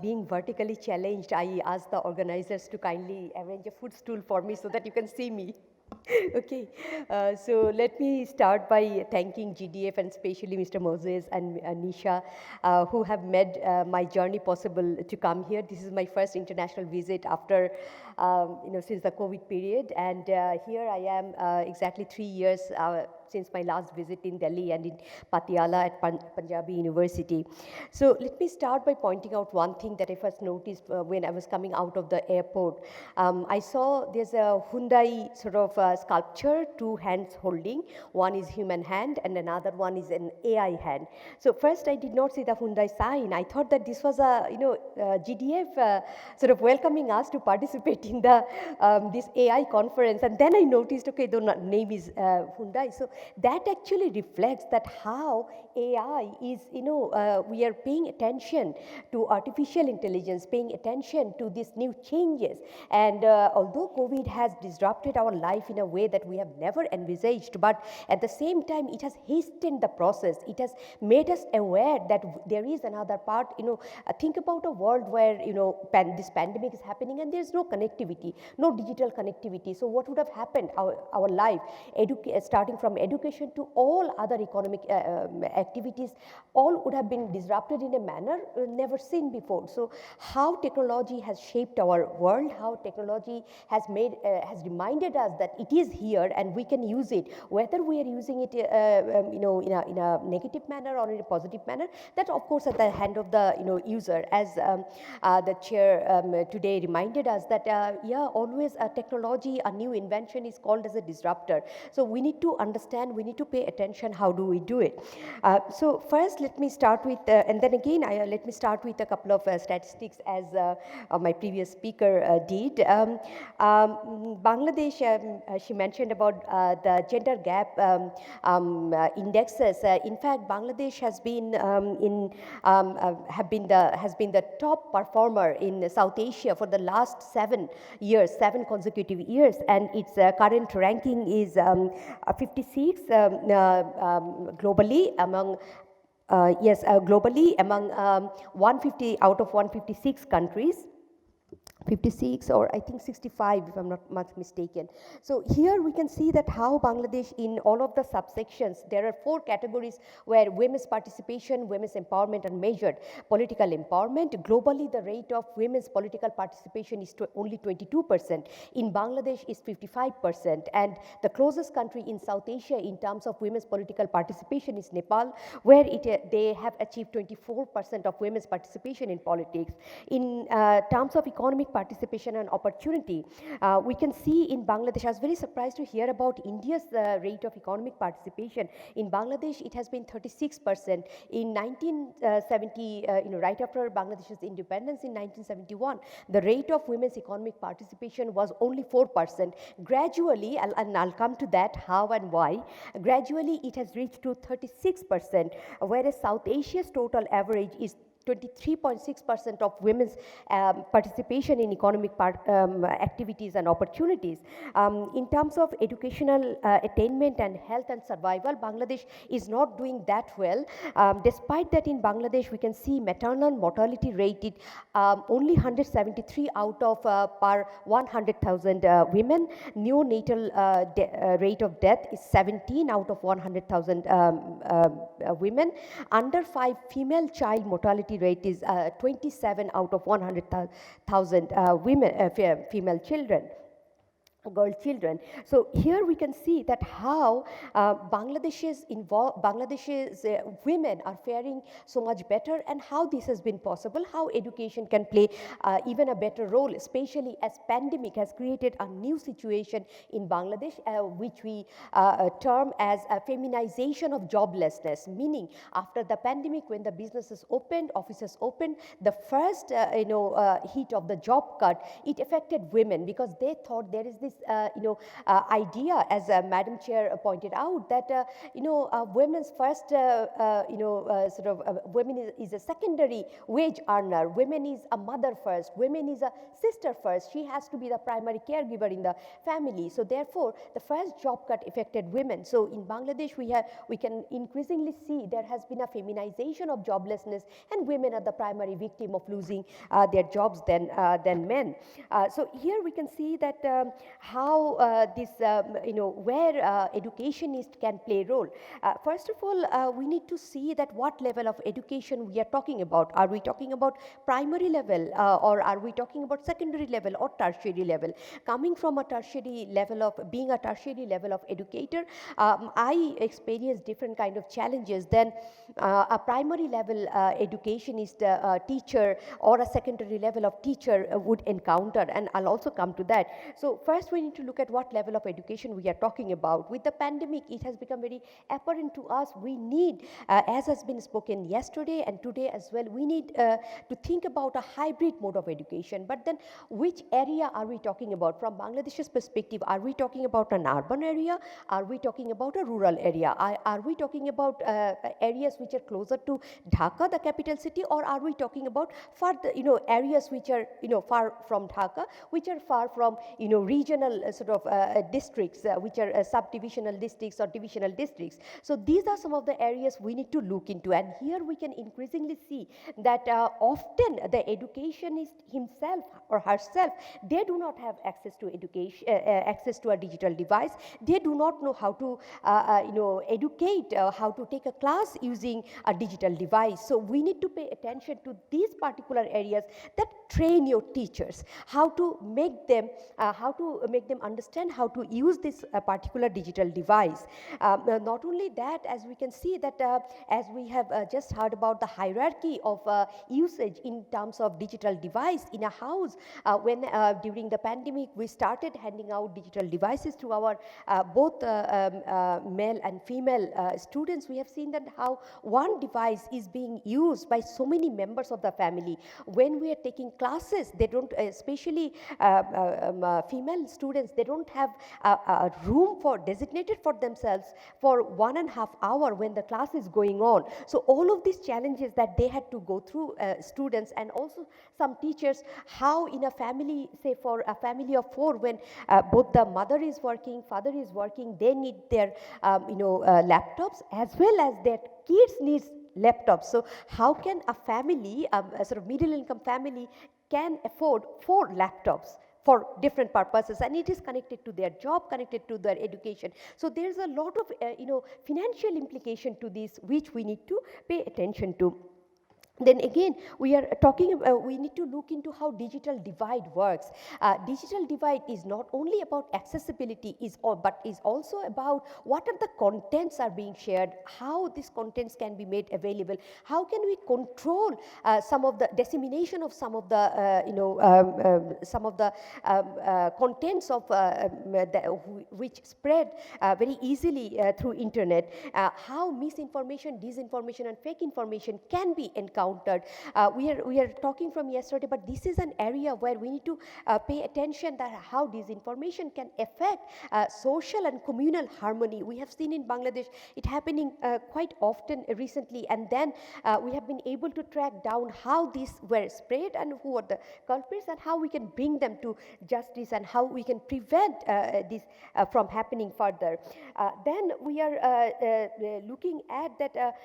being vertically challenged, I asked the organizers to kindly arrange a footstool for me so that you can see me. Okay, so let me start by thanking GDF and especially Mr. Moses and Nisha who have made my journey possible to come here. This is my first international visit after, since the COVID period, and here I am exactly 3 years since my last visit in Delhi and in Patiala at Punjabi University. So let me start by pointing out one thing that I first noticed when I was coming out of the airport. I saw there's a Hyundai sort of sculpture, two hands holding. One is human hand and another one is an AI hand. So first I did not see the Hyundai sign. I thought that this was a GDF sort of welcoming us to participate in the this AI conference. And then I noticed, okay, the name is Hyundai. So that actually reflects that how AI is, we are paying attention to artificial intelligence, paying attention to these new changes. And although COVID has disrupted our life in a way that we have never envisaged, but at the same time, it has hastened the process. It has made us aware that there is another part, think about a world where, this pandemic is happening and there's no connectivity, no digital connectivity. So what would have happened? Our life, starting from education to all other economic activities, all would have been disrupted in a manner never seen before. So how technology has shaped our world, how technology has reminded us that it is here and we can use it, whether we are using it in a negative manner or in a positive manner, that of course at the hand of the user. As the chair today reminded us that always a technology, a new invention is called as a disruptor. So we need to understand, we need to pay attention, how do we do it? So first let me start with, and then again let me start with a couple of statistics as my previous speaker did. Bangladesh, she mentioned about the gender gap indexes. In fact, Bangladesh has been has been the top performer in South Asia for the last 7 consecutive years, and its current ranking is 56 globally among globally among 150 out of 156 countries. 56 or I think 65 if I'm not much mistaken. So here we can see that how Bangladesh, in all of the subsections, there are 4 categories where women's participation, women's empowerment are measured. Political empowerment, globally the rate of women's political participation is only 22%. In Bangladesh is 55%, and the closest country in South Asia in terms of women's political participation is Nepal, where they have achieved 24% of women's participation in politics. In terms of economic participation and opportunity, we can see in Bangladesh, I was very surprised to hear about India's rate of economic participation. In Bangladesh, it has been 36%. In 1970, right after Bangladesh's independence in 1971, the rate of women's economic participation was only 4%. Gradually, and I'll come to that, how and why, gradually it has reached to 36%, whereas South Asia's total average is 23.6% of women's participation in economic activities and opportunities. In terms of educational attainment and health and survival, Bangladesh is not doing that well. Despite that, in Bangladesh, we can see maternal mortality rate is only 173 out of per 100,000 women. Neonatal rate of death is 17 out of 100,000 women. Under 5 female child mortality rate is 27 out of 100,000 women, female children. Girl children. So here we can see that how Bangladesh's women are faring so much better, and how this has been possible, how education can play even a better role, especially as pandemic has created a new situation in Bangladesh, which we term as a feminization of joblessness, meaning after the pandemic, when the businesses opened, offices opened, the first heat of the job cut, it affected women because they thought there is this idea, as Madam Chair pointed out, that women's first women is a secondary wage earner. Women is a mother first. Women is a sister first. She has to be the primary caregiver in the family. So therefore, the first job cut affected women. So in Bangladesh, we can increasingly see there has been a feminization of joblessness, and women are the primary victim of losing their jobs than men. So here we can see that how this where educationists can play a role. First of all, we need to see that what level of education we are talking about. Are we talking about primary level, or are we talking about secondary level or tertiary level? Coming from a tertiary level of being a tertiary level of educator, I experienced different kind of challenges than a primary level educationist teacher or a secondary level of teacher would encounter, and I'll also come to that. So first we need to look at what level of education we are talking about. With the pandemic, it has become very apparent to us we need, as has been spoken yesterday and today as well, we need to think about a hybrid mode of education. But then which area are we talking about? From Bangladesh's perspective, are we talking about an urban area? Are we talking about a rural area? Are we talking about areas which are closer to Dhaka, the capital city, or are we talking about further, areas which are, far from Dhaka, which are far from, regional districts, which are subdivisional districts or divisional districts? So these are some of the areas we need to look into, and here we can increasingly see that often the educationist himself or herself, they do not have access to education, access to a digital device. They do not know how to, educate, how to take a class using a digital device. So we need to pay attention to these particular areas that train your teachers, how to make them understand how to use this particular digital device. Not only that, as we can see that as we have just heard about the hierarchy of usage in terms of digital device in a house, when during the pandemic we started handing out digital devices to our both male and female students, we have seen that how one device is being used by so many members of the family. When we are taking classes, they don't, especially female students, they don't have a room for designated for themselves for 1.5 hours when the class is going on. So all of these challenges that they had to go through, students and also some teachers, how in a family, say for a family of 4, when both the mother is working, father is working, they need their laptops as well as their kids needs laptops. So how can a family, a sort of middle income family, can afford 4 laptops for different purposes, and it is connected to their job, connected to their education? So there's a lot of financial implication to this which we need to pay attention to. Then again, we are talking, we need to look into how digital divide works. Digital divide is not only about accessibility, but is also about what are the contents are being shared, how these contents can be made available, how can we control some of the dissemination of some of the, contents of which spread very easily through internet, how misinformation, disinformation and fake information can be encountered. We are talking from yesterday, but this is an area where we need to pay attention that how disinformation can affect social and communal harmony. We have seen in Bangladesh it happening quite often recently, and then we have been able to track down how these were spread and who are the culprits and how we can bring them to justice and how we can prevent this from happening further. Then we are looking at that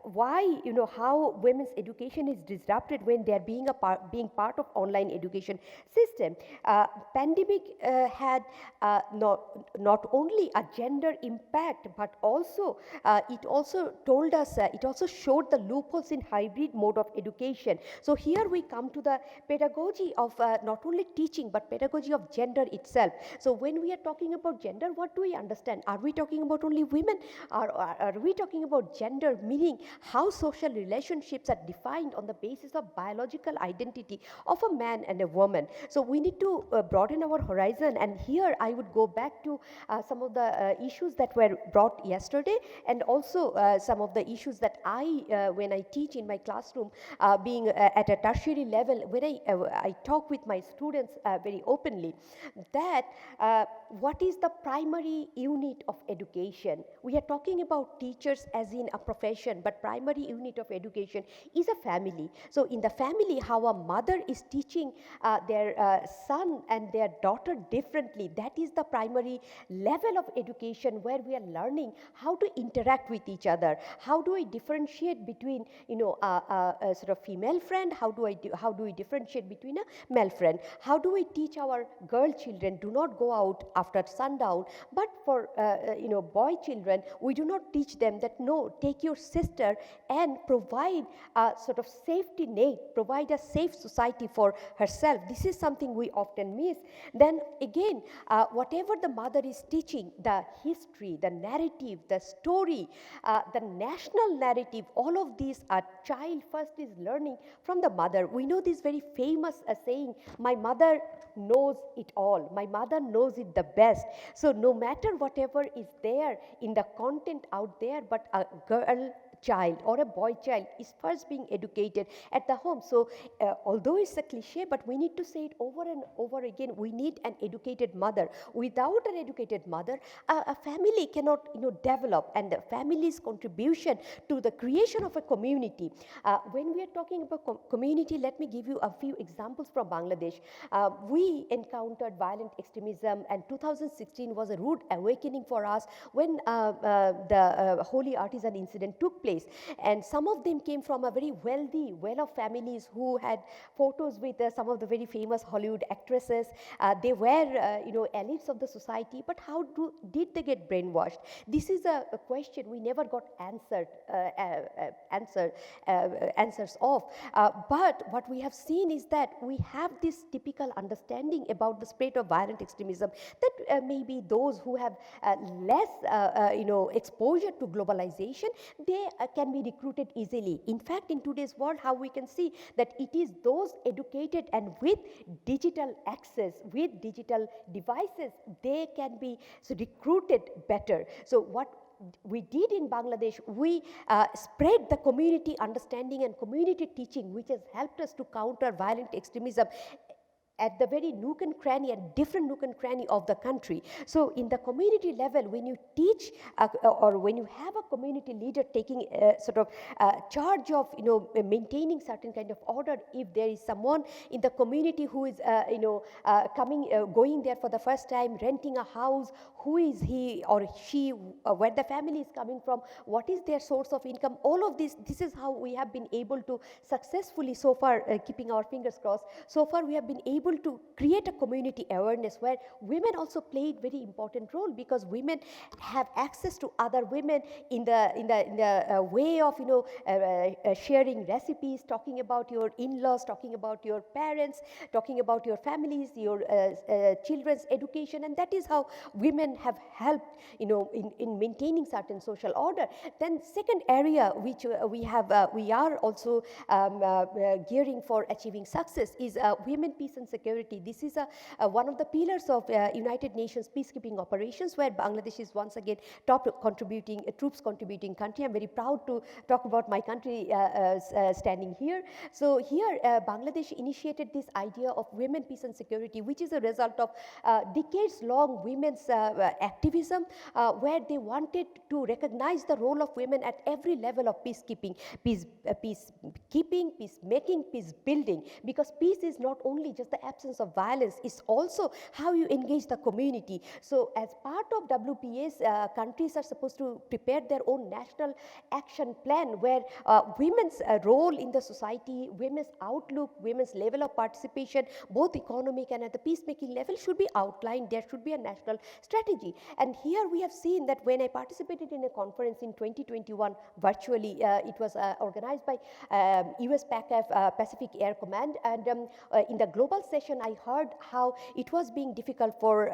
why, how women's education is disrupted when they are being part of online education system. Pandemic had not only a gender impact, but also it also told us, it also showed the loopholes in hybrid mode of education. So here we come to the pedagogy of not only teaching, but pedagogy of gender itself. So when we are talking about gender, what do we understand? Are we talking about only women? Are we talking about gender, meaning how social relationships are defined on the basis of biological identity of a man and a woman. So we need to broaden our horizon, and here I would go back to some of the issues that were brought yesterday, and also some of the issues that when I teach in my classroom, being at a tertiary level, when I talk with my students very openly, that what is the primary unit of education? We are talking about teachers as in a profession, but primary unit of education is a family. So in the family, how a mother is teaching their son and their daughter differently, that is the primary level of education, where we are learning how to interact with each other. How do I differentiate between, a sort of female friend? How do we differentiate between a male friend? How do we teach our girl children, do not go out after sundown? But for boy children, we do not teach them that no, take your sister and provide a sort of safety net, provide a safe society for herself. This is something we often miss. Then again, whatever the mother is teaching, the history, the narrative, the story, the national narrative, all of these, a child first is learning from the mother. We know this very famous saying, my mother knows it all. My mother knows it the best. So no matter whatever is there in the content out there, but a girl child or a boy child is first being educated at the home. So although it's a cliche, but we need to say it over and over again, we need an educated mother. Without an educated mother, a family cannot develop, and the family's contribution to the creation of a community. When we are talking about community, let me give you a few examples from Bangladesh. We encountered violent extremism, and 2016 was a rude awakening for us when the Holy Artisan incident took place. And some of them came from a very wealthy, well-off families who had photos with some of the very famous Hollywood actresses. They were, elites of the society, but how did they get brainwashed? This is a question we never got answers of. But what we have seen is that we have this typical understanding about the spread of violent extremism, that maybe those who have less, exposure to globalization, they can be recruited easily. In fact, in today's world, how we can see that it is those educated and with digital access, with digital devices, they can be recruited better. So what we did in Bangladesh, we spread the community understanding and community teaching, which has helped us to counter violent extremism at the very nook and cranny, and different nook and cranny of the country. So in the community level, when you teach or when you have a community leader taking sort of charge of maintaining certain kind of order, if there is someone in the community who is going there for the first time, renting a house, who is he or she, where the family is coming from, what is their source of income, all of this is how we have been able to successfully so far, keeping our fingers crossed, so far we have been able to create a community awareness where women also played very important role, because women have access to other women in the way of sharing recipes, talking about your in-laws, talking about your parents, talking about your families, your children's education, and that is how women have helped in maintaining certain social order. Then second area which we are also gearing for achieving success is women, peace and security. This is one of the pillars of United Nations peacekeeping operations, where Bangladesh is once again top contributing troops contributing country. I'm very proud to talk about my country standing here. So here Bangladesh initiated this idea of women, peace and security, which is a result of decades-long women's activism, where they wanted to recognize the role of women at every level of peacekeeping, peacemaking, peace building, because peace is not only just the absence of violence, it's also how you engage the community. So as part of WPS, countries are supposed to prepare their own national action plan, where women's role in the society, women's outlook, women's level of participation, both economic and at the peacemaking level, should be outlined. There should be a national strategy strategy. And here we have seen that when I participated in a conference in 2021 virtually, it was organized by US Pacific Air Command, and in the global session I heard how it was being difficult for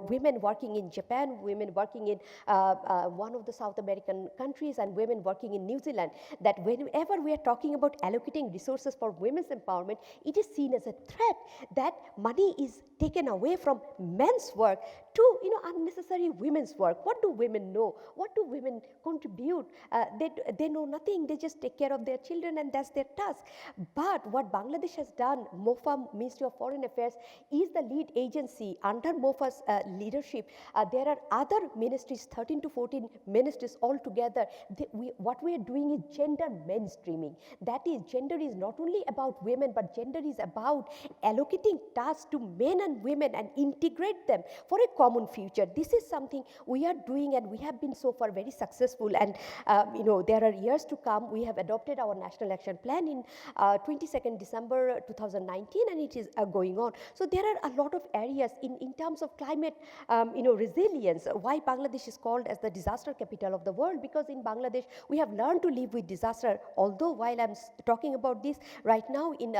women working in Japan, women working in one of the South American countries, and women working in New Zealand, that whenever we are talking about allocating resources for women's empowerment, it is seen as a threat that money is taken away from men's work to unnecessary women's work. What do women know? What do women contribute? They know nothing. They just take care of their children, and that's their task. But what Bangladesh has done, MOFA, Ministry of Foreign Affairs, is the lead agency under MOFA's leadership. There are other ministries, 13 to 14 ministries altogether. What we are doing is gender mainstreaming. That is, gender is not only about women, but gender is about allocating tasks to men and women and integrate them for a common future. This is something we are doing, and we have been so far very successful. And there are years to come. We have adopted our National Action Plan in 22nd December 2019, and it is going on. So there are a lot of areas in terms of climate resilience. Why Bangladesh is called as the disaster capital of the world? Because in Bangladesh we have learned to live with disaster. Although while I'm talking about this right now in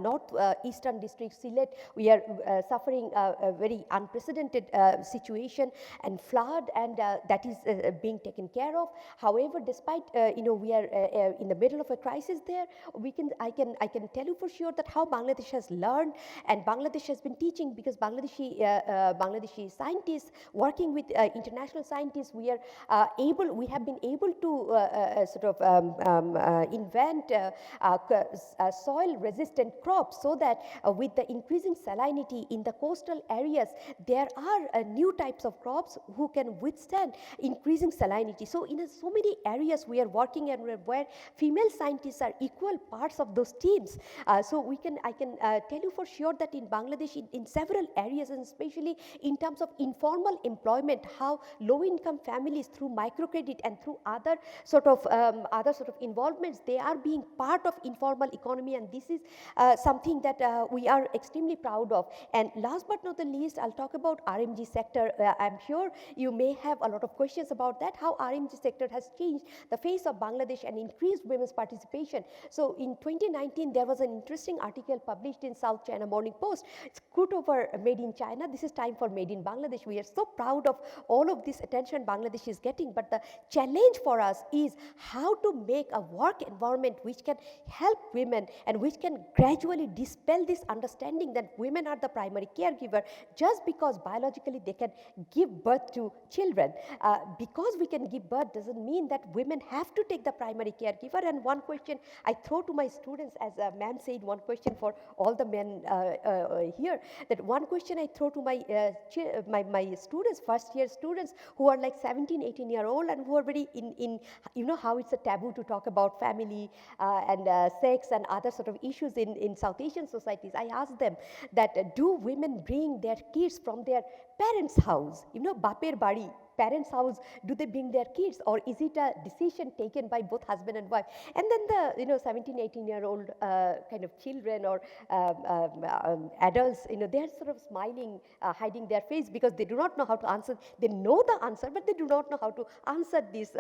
northeastern district Sylhet, we are suffering a very unprecedented situation and flood, and that is being taken care of. However, despite we are in the middle of a crisis there, I can tell you for sure that how Bangladesh has learned, and Bangladesh has been teaching, because Bangladeshi scientists working with international scientists, we have been able to invent soil resistant crops, so that with the increasing salinity in the coastal areas, there are new types of crops who can withstand increasing salinity. So in so many areas we are working, and where female scientists are equal parts of those teams. So I can tell you for sure that in Bangladesh, in several areas, and especially in terms of informal employment, how low-income families through microcredit and through other sort of involvements, they are being part of informal economy, and this is something that we are extremely proud of. And last but not the least, I'll talk about RMG sector. I'm sure you may have a lot of questions about that, how RMG sector has changed the face of Bangladesh and increased women's participation. So in 2019, there was an interesting article published in South China Morning Post. It's good over Made in China. This is time for Made in Bangladesh. We are so proud of all of this attention Bangladesh is getting, but the challenge for us is how to make a work environment which can help women and which can gradually dispel this understanding that women are the primary caregiver just because biologically they can give birth to children. Because we can give birth doesn't mean that women have to take the primary caregiver. And one question I throw to my students, as a ma'am said, one question for all the men here, that one question I throw to my students, first year students who are like 17, 18-year-old, and who are very in how it's a taboo to talk about family and sex and other sort of issues in South Asian societies. I ask them that, do women bring their kids from their parents' house, baper bari, parents' house, do they bring their kids, or is it a decision taken by both husband and wife? And then the 17, 18-year-old kind of children or adults, they're sort of smiling, hiding their face, because they do not know how to answer. They know the answer, but they do not know how to answer this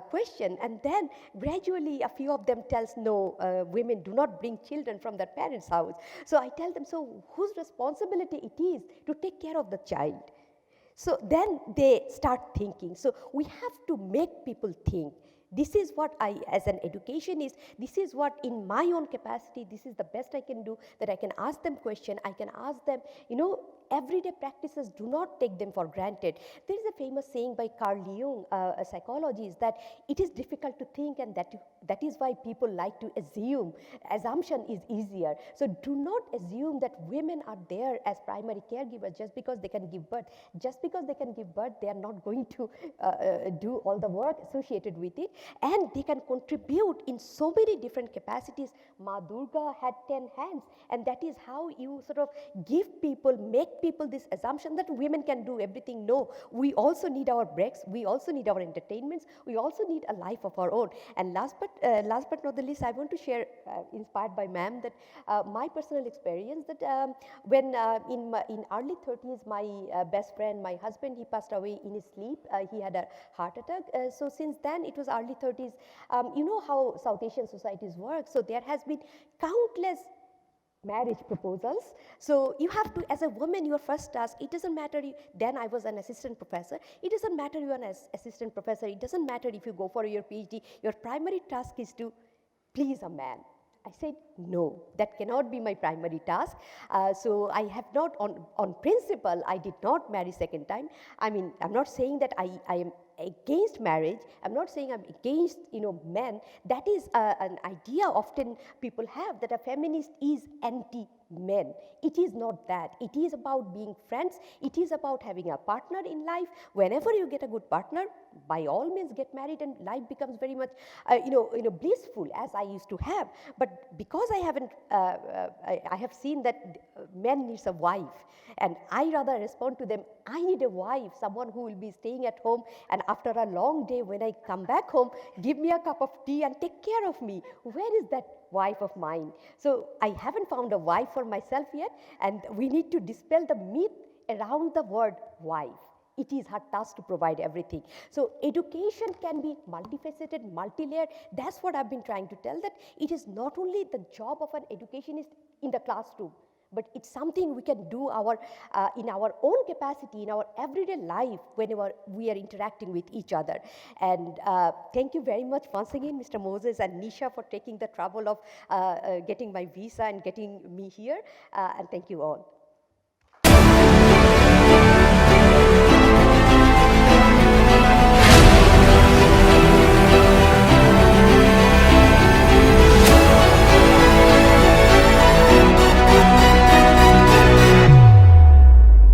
question. And then gradually a few of them tells, no, women do not bring children from their parents' house. So I tell them, so whose responsibility it is to take care of the child? So then they start thinking. So we have to make people think. This is what I, as an educationist, this is what in my own capacity, this is the best I can do, that I can ask them question, I can ask them, everyday practices, do not take them for granted. There is a famous saying by Carl Jung, a psychologist, that it is difficult to think, and that is why people like to assume. Assumption is easier. So do not assume that women are there as primary caregivers just because they can give birth. Just because they can give birth, they are not going to do all the work associated with it. And they can contribute in so many different capacities. Ma Durga had 10 hands, and that is how you sort of give people, make people this assumption that women can do everything. No, we also need our breaks, we also need our entertainments, we also need a life of our own. And last but not the least, I want to share, inspired by ma'am, that my personal experience that when in early 30s, my best friend, my husband, he passed away in his sleep. He had a heart attack. So since then, it was early 30s. You know how South Asian societies work. So there has been countless marriage proposals. So you have to, as a woman, your first task, it doesn't matter, then I was an assistant professor, it doesn't matter you're an assistant professor, it doesn't matter if you go for your PhD, your primary task is to please a man. I said, no, that cannot be my primary task. So I have not, on principle, I did not marry second time. I mean, I'm not saying that I am against marriage. I'm not saying I'm against, men. That is an idea often people have, that a feminist is anti-men. It is not that. It is about being friends. It is about having a partner in life. Whenever you get a good partner, by all means get married, and life becomes very much, blissful, as I used to have. But because I haven't, I have seen that men needs a wife, and I rather respond to them, I need a wife, someone who will be staying at home, and after a long day, when I come back home, give me a cup of tea and take care of me. Where is that wife of mine? So I haven't found a wife for myself yet, and we need to dispel the myth around the word wife. It is her task to provide everything. So education can be multifaceted, multi-layered. That's what I've been trying to tell, that it is not only the job of an educationist in the classroom, but it's something we can do in our own capacity, in our everyday life, whenever we are interacting with each other. And thank you very much once again, Mr. Moses and Nisha, for taking the trouble of getting my visa and getting me here. And thank you all.